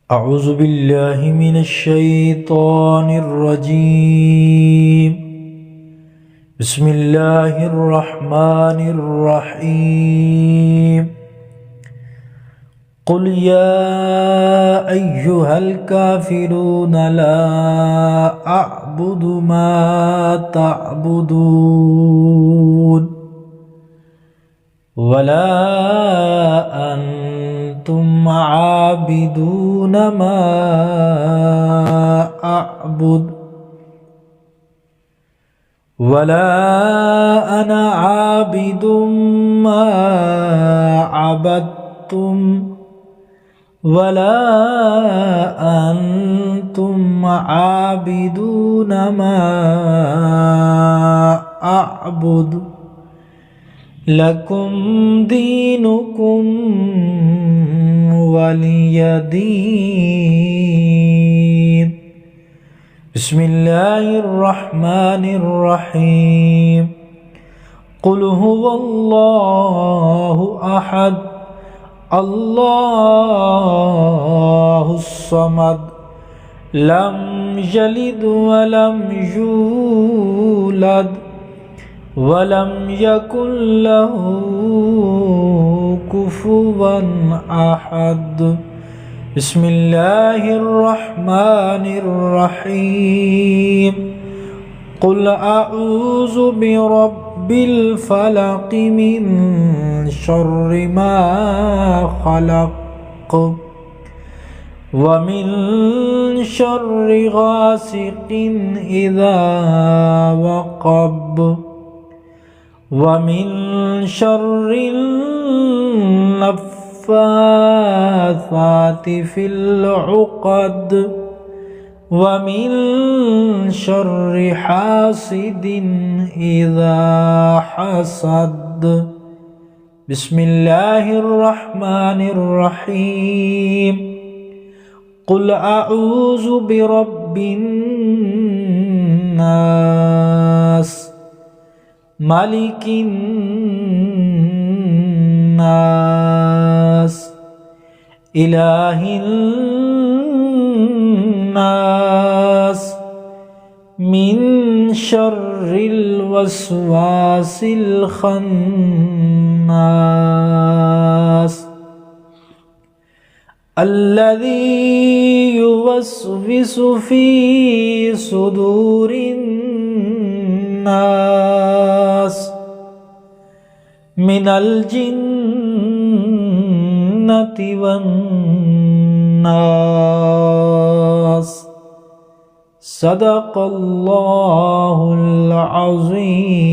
أعوذ بالله من الشيطان الرجيم. بسم الله الرحمن الرحيم. قل يا أيها الكافرون لا أعبد ما تعبدون ولا أنتم عابدون ما أعبد ولا أنا عابد ما عبدتم ولا أنتم عابدون ما أعبد لكم دينكم ولي دين. بسم الله الرحمن الرحيم. قل هو الله أحد الله الصمد لم يلد ولم يولد ولم يكن له كفوا أحد. بسم الله الرحمن الرحيم. قل أعوذ برب الفلق من شر ما خلق ومن شر غاسق إذا وقب ومن شر النفاثات في العقد ومن شر حاسد إذا حسد. بسم الله الرحمن الرحيم. قل أعوذ برب الناس ملك الناس إله الناس من شر الوسواس الخناس الذي يوسوس في صدور الناس من الجنة والناس. صدق الله العظيم.